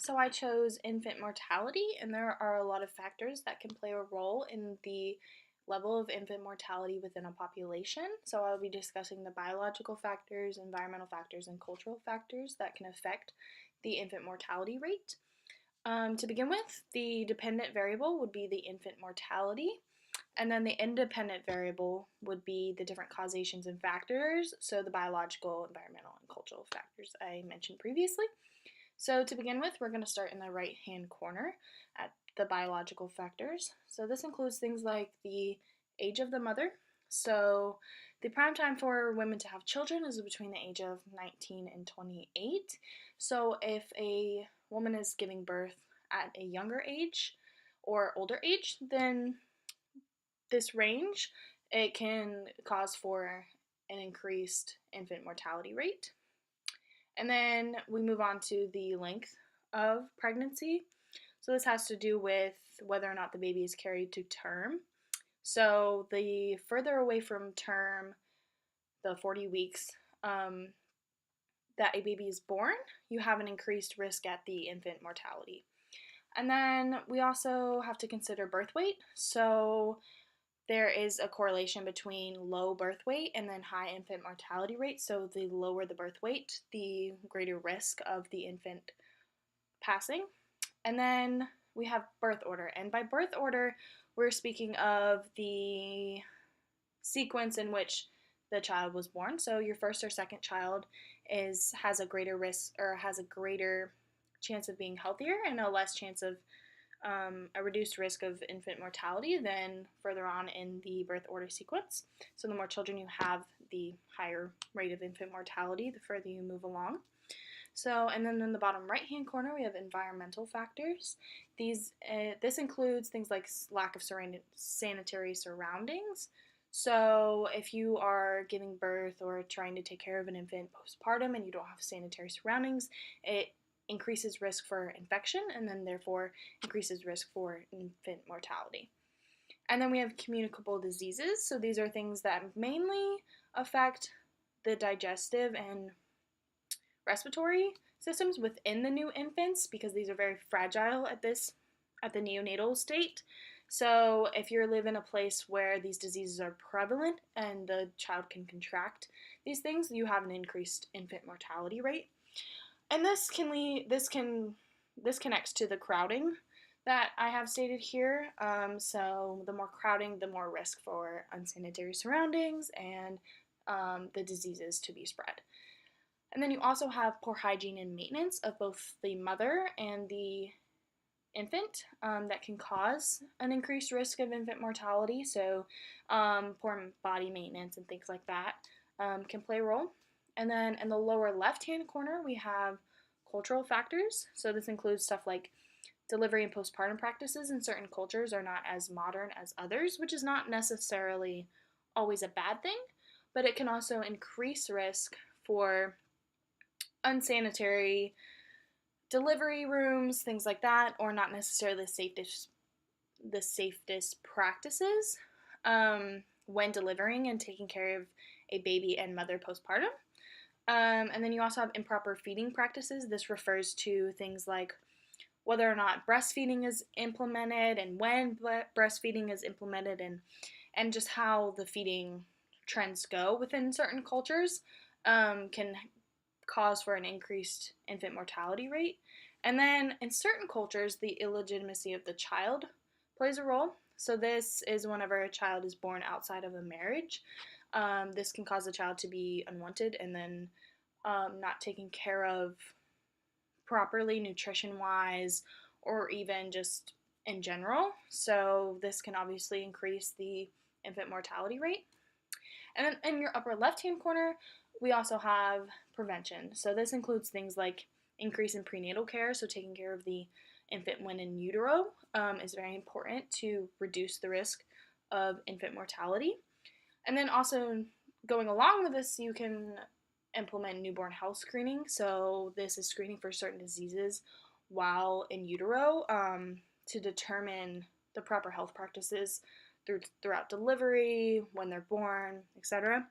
So I chose infant mortality, and there are a lot of factors that can play a role in the level of infant mortality within a population. So I'll be discussing the biological factors, environmental factors, and cultural factors that can affect the infant mortality rate. To begin with, the dependent variable would be the infant mortality, and then the independent variable would be the different causations and factors, so the biological, environmental, and cultural factors I mentioned previously. So to begin with, we're going to start in the right-hand corner at the biological factors. So this includes things like the age of the mother. So the prime time for women to have children is between the age of 19 and 28. So if a woman is giving birth at a younger age or older age than this range, it can cause for an increased infant mortality rate. And then we move on to the length of pregnancy. So this has to do with whether or not the baby is carried to term. So the further away from term, the 40 weeks that a baby is born, you have an increased risk at the infant mortality. And then we also have to consider birth weight. So there is a correlation between low birth weight and then high infant mortality rate. So the lower the birth weight, the greater risk of the infant passing. And then we have birth order. And by birth order, we're speaking of the sequence in which the child was born. So your first or second child has a greater risk or has a greater chance of being healthier and a less chance of a reduced risk of infant mortality than further on in the birth order sequence. So the more children you have, the higher rate of infant mortality the further you move along. So, and then in the bottom right-hand corner, we have environmental factors. This includes things like lack of sanitary surroundings. So if you are giving birth or trying to take care of an infant postpartum and you don't have sanitary surroundings, it increases risk for infection and then therefore increases risk for infant mortality. And then we have communicable diseases. So these are things that mainly affect the digestive and respiratory systems within the new infants because these are very fragile at the neonatal state. So if you live in a place where these diseases are prevalent and the child can contract these things, you have an increased infant mortality rate. And this connects to the crowding that I have stated here. So the more crowding, the more risk for unsanitary surroundings and the diseases to be spread. And then you also have poor hygiene and maintenance of both the mother and the infant that can cause an increased risk of infant mortality. So poor body maintenance and things like that can play a role. And then in the lower left-hand corner, we have cultural factors. So this includes stuff like delivery and postpartum practices in certain cultures are not as modern as others, which is not necessarily always a bad thing, but it can also increase risk for unsanitary delivery rooms, things like that, or not necessarily the safest practices when delivering and taking care of a baby and mother postpartum. And then you also have improper feeding practices. This refers to things like whether or not breastfeeding is implemented and when breastfeeding is implemented and just how the feeding trends go within certain cultures can cause for an increased infant mortality rate. And then in certain cultures, the illegitimacy of the child plays a role. So this is whenever a child is born outside of a marriage. This can cause the child to be unwanted and then not taken care of properly nutrition-wise or even just in general. So this can obviously increase the infant mortality rate. And then in your upper left-hand corner, we also have prevention. So this includes things like increase in prenatal care, so taking care of the infant when in utero is very important to reduce the risk of infant mortality. And then also going along with this, you can implement newborn health screening. So this is screening for certain diseases while in utero to determine the proper health practices throughout delivery, when they're born, etc.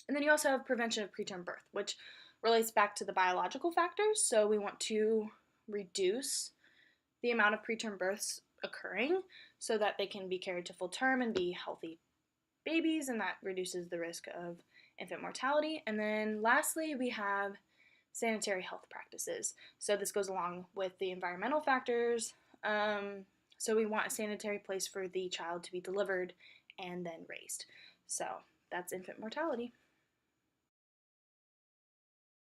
And then you also have prevention of preterm birth, which relates back to the biological factors. So we want to reduce the amount of preterm births occurring so that they can be carried to full term and be healthy babies, and that reduces the risk of infant mortality. And then lastly, we have sanitary health practices. So this goes along with the environmental factors. So we want a sanitary place for the child to be delivered and then raised. So that's infant mortality.